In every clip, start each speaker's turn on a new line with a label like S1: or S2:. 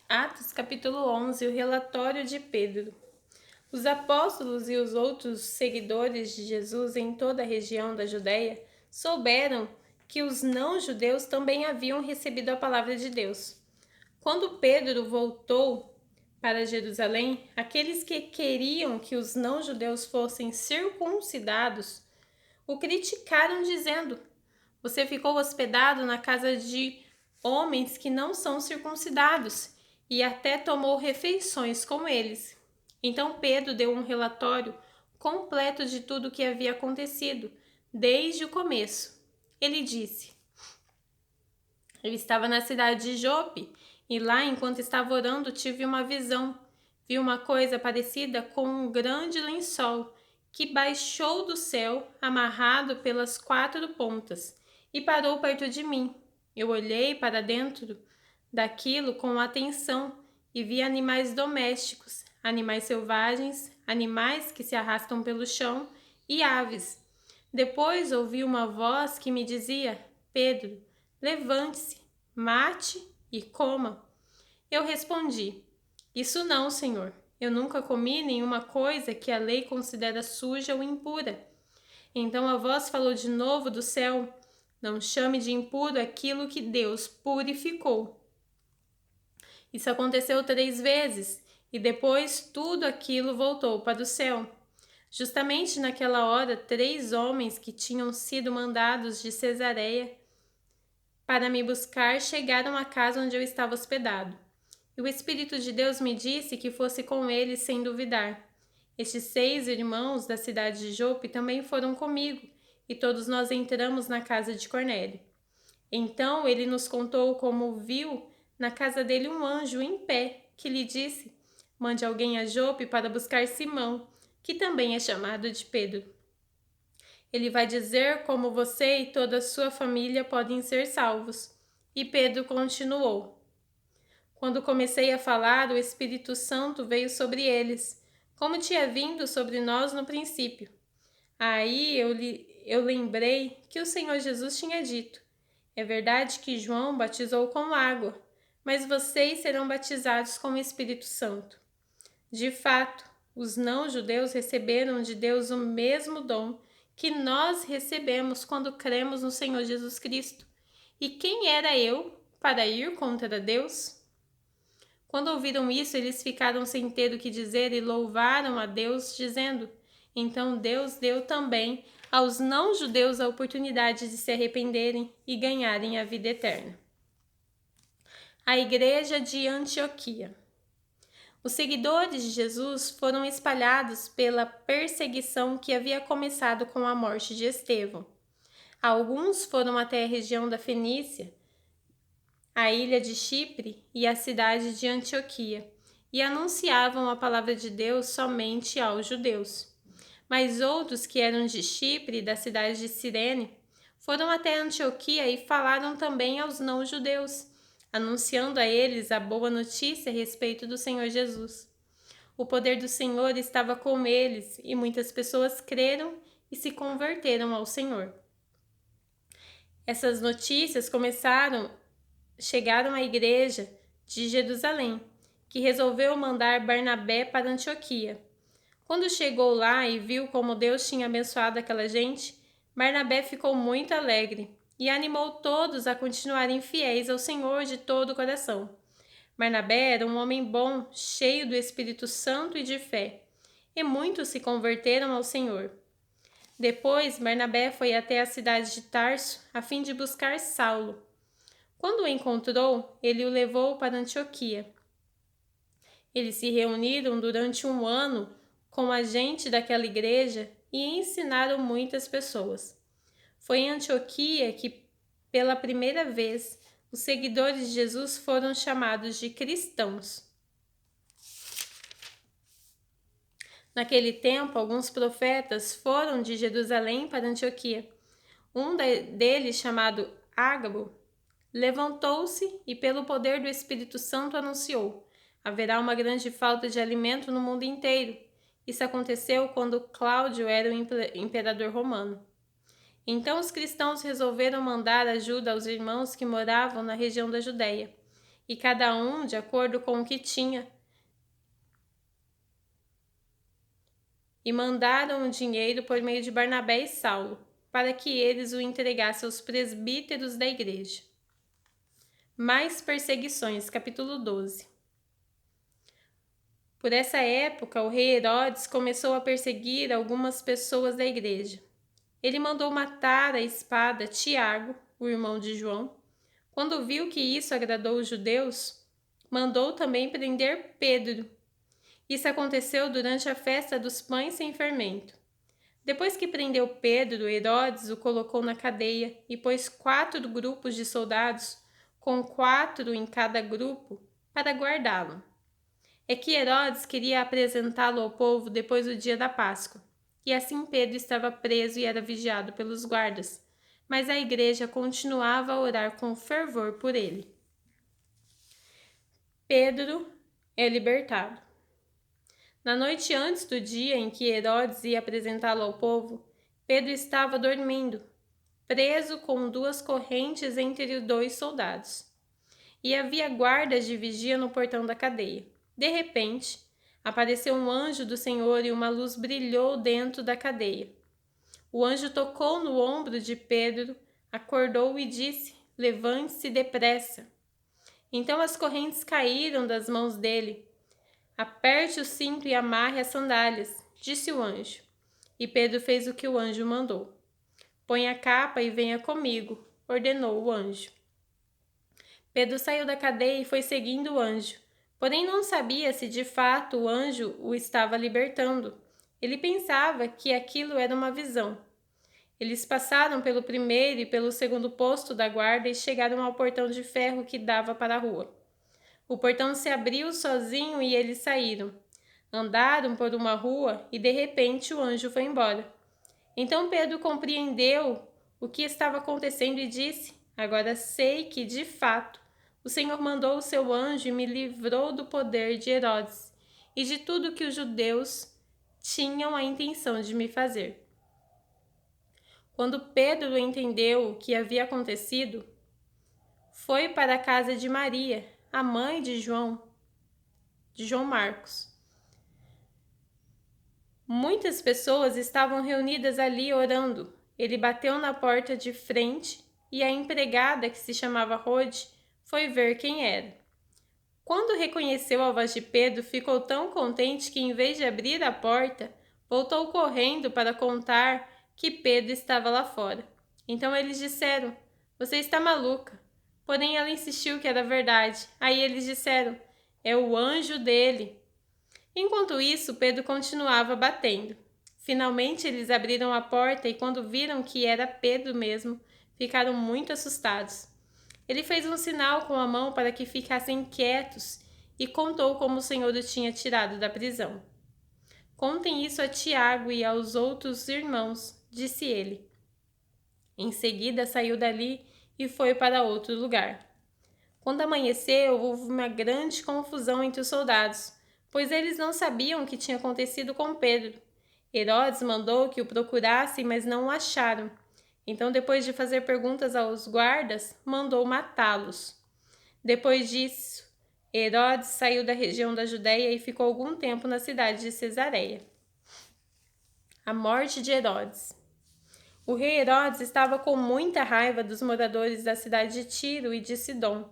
S1: Atos capítulo 11, o relatório de Pedro. Os apóstolos e os outros seguidores de Jesus em toda a região da Judéia souberam que os não-judeus também haviam recebido a palavra de Deus. Quando Pedro voltou para Jerusalém, aqueles que queriam que os não-judeus fossem circuncidados o criticaram, dizendo: Você ficou hospedado na casa de homens que não são circuncidados e até tomou refeições com eles. Então Pedro deu um relatório completo de tudo o que havia acontecido, desde o começo. Ele disse: Eu estava na cidade de Jope e lá, enquanto estava orando, tive uma visão. Vi uma coisa parecida com um grande lençol que baixou do céu, amarrado pelas 4 pontas, e parou perto de mim. Eu olhei para dentro daquilo com atenção e vi animais domésticos, animais selvagens, animais que se arrastam pelo chão e aves. Depois ouvi uma voz que me dizia: Pedro, levante-se, mate e coma. Eu respondi: Isso não, Senhor. Eu nunca comi nenhuma coisa que a lei considera suja ou impura. Então a voz falou de novo do céu: Não chame de impuro aquilo que Deus purificou. Isso aconteceu 3 vezes, e depois tudo aquilo voltou para o céu. Justamente naquela hora, 3 homens que tinham sido mandados de Cesareia para me buscar chegaram à casa onde eu estava hospedado. E o Espírito de Deus me disse que fosse com eles sem duvidar. Estes 6 irmãos da cidade de Jope também foram comigo, e todos nós entramos na casa de Cornélio. Então ele nos contou como viu na casa dele um anjo em pé, que lhe disse: Mande alguém a Jope para buscar Simão, que também é chamado de Pedro. Ele vai dizer como você e toda a sua família podem ser salvos. E Pedro continuou: Quando comecei a falar, o Espírito Santo veio sobre eles, como tinha vindo sobre nós no princípio. Aí eu lembrei que o Senhor Jesus tinha dito: É verdade que João batizou com água, mas vocês serão batizados com o Espírito Santo. De fato, os não-judeus receberam de Deus o mesmo dom que nós recebemos quando cremos no Senhor Jesus Cristo. E quem era eu para ir contra Deus? Quando ouviram isso, eles ficaram sem ter o que dizer e louvaram a Deus, dizendo: Então Deus deu também aos não-judeus a oportunidade de se arrependerem e ganharem a vida eterna. A Igreja de Antioquia. Os seguidores de Jesus foram espalhados pela perseguição que havia começado com a morte de Estevão. Alguns foram até a região da Fenícia, a ilha de Chipre e a cidade de Antioquia, e anunciavam a palavra de Deus somente aos judeus. Mas outros que eram de Chipre e da cidade de Cirene foram até Antioquia e falaram também aos não-judeus, anunciando a eles a boa notícia a respeito do Senhor Jesus. O poder do Senhor estava com eles e muitas pessoas creram e se converteram ao Senhor. Essas notícias chegaram à igreja de Jerusalém, que resolveu mandar Barnabé para Antioquia. Quando chegou lá e viu como Deus tinha abençoado aquela gente, Barnabé ficou muito alegre e animou todos a continuarem fiéis ao Senhor de todo o coração. Barnabé era um homem bom, cheio do Espírito Santo e de fé, e muitos se converteram ao Senhor. Depois, Barnabé foi até a cidade de Tarso a fim de buscar Saulo. Quando o encontrou, ele o levou para Antioquia. Eles se reuniram durante 1 ano com a gente daquela igreja e ensinaram muitas pessoas. Foi em Antioquia que, pela primeira vez, os seguidores de Jesus foram chamados de cristãos. Naquele tempo, alguns profetas foram de Jerusalém para Antioquia. Um deles, chamado Ágabo, levantou-se e, pelo poder do Espírito Santo, anunciou: haverá uma grande falta de alimento no mundo inteiro. Isso aconteceu quando Cláudio era o imperador romano. Então os cristãos resolveram mandar ajuda aos irmãos que moravam na região da Judéia. e cada um de acordo com o que tinha, e mandaram o dinheiro por meio de Barnabé e Saulo, para que eles o entregassem aos presbíteros da igreja. Mais perseguições, capítulo 12. Por essa época, o rei Herodes começou a perseguir algumas pessoas da igreja. Ele mandou matar à espada Tiago, o irmão de João. Quando viu que isso agradou os judeus, mandou também prender Pedro. Isso aconteceu durante a festa dos pães sem fermento. Depois que prendeu Pedro, Herodes o colocou na cadeia e pôs 4 grupos de soldados, com 4 em cada grupo, para guardá-lo. É que Herodes queria apresentá-lo ao povo depois do dia da Páscoa, e assim Pedro estava preso e era vigiado pelos guardas, mas a igreja continuava a orar com fervor por ele. Pedro é libertado. Na noite antes do dia em que Herodes ia apresentá-lo ao povo, Pedro estava dormindo, preso com 2 correntes entre 2 soldados. E havia guardas de vigia no portão da cadeia. De repente, apareceu um anjo do Senhor e uma luz brilhou dentro da cadeia. O anjo tocou no ombro de Pedro, acordou e disse: "Levante-se depressa." Então as correntes caíram das mãos dele. "Aperte o cinto e amarre as sandálias", disse o anjo. E Pedro fez o que o anjo mandou. "Põe a capa e venha comigo", ordenou o anjo. Pedro saiu da cadeia e foi seguindo o anjo, porém não sabia se de fato o anjo o estava libertando. Ele pensava que aquilo era uma visão. Eles passaram pelo primeiro e pelo segundo posto da guarda e chegaram ao portão de ferro que dava para a rua. O portão se abriu sozinho e eles saíram. Andaram por uma rua e de repente o anjo foi embora. Então Pedro compreendeu o que estava acontecendo e disse: "Agora sei que, de fato, o Senhor mandou o seu anjo e me livrou do poder de Herodes e de tudo que os judeus tinham a intenção de me fazer." Quando Pedro entendeu o que havia acontecido, foi para a casa de Maria, a mãe de João Marcos. Muitas pessoas estavam reunidas ali orando. Ele bateu na porta de frente e a empregada, que se chamava Rode, foi ver quem era. Quando reconheceu a voz de Pedro, ficou tão contente que, em vez de abrir a porta, voltou correndo para contar que Pedro estava lá fora. Então eles disseram: "Você está maluca." Porém ela insistiu que era verdade. Aí eles disseram: "É o anjo dele." Enquanto isso, Pedro continuava batendo. Finalmente eles abriram a porta e, quando viram que era Pedro mesmo, ficaram muito assustados. Ele fez um sinal com a mão para que ficassem quietos e contou como o Senhor o tinha tirado da prisão. "Contem isso a Tiago e aos outros irmãos", disse ele. Em seguida saiu dali e foi para outro lugar. Quando amanheceu, houve uma grande confusão entre os soldados, pois eles não sabiam o que tinha acontecido com Pedro. Herodes mandou que o procurassem, mas não o acharam. Então, depois de fazer perguntas aos guardas, mandou matá-los. Depois disso, Herodes saiu da região da Judéia e ficou algum tempo na cidade de Cesareia. A morte de Herodes. O rei Herodes estava com muita raiva dos moradores da cidade de Tiro e de Sidom.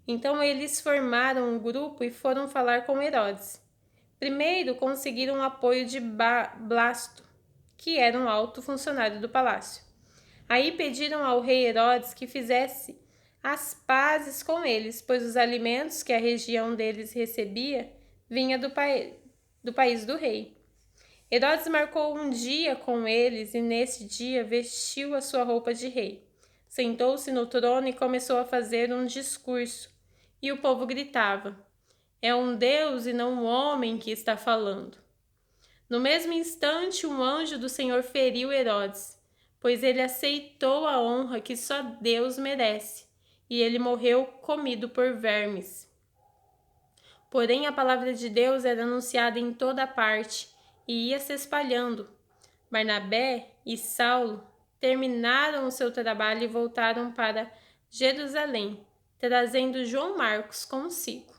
S1: Então eles formaram um grupo e foram falar com Herodes. Primeiro conseguiram o apoio de Blasto, que era um alto funcionário do palácio. Aí pediram ao rei Herodes que fizesse as pazes com eles, pois os alimentos que a região deles recebia vinha do país do rei. Herodes marcou um dia com eles e nesse dia vestiu a sua roupa de rei. Sentou-se no trono e começou a fazer um discurso. E o povo gritava: "É um Deus e não um homem que está falando." No mesmo instante, um anjo do Senhor feriu Herodes, pois ele aceitou a honra que só Deus merece, e ele morreu comido por vermes. Porém, a palavra de Deus era anunciada em toda parte e ia se espalhando. Barnabé e Saulo terminaram o seu trabalho e voltaram para Jerusalém, trazendo João Marcos consigo.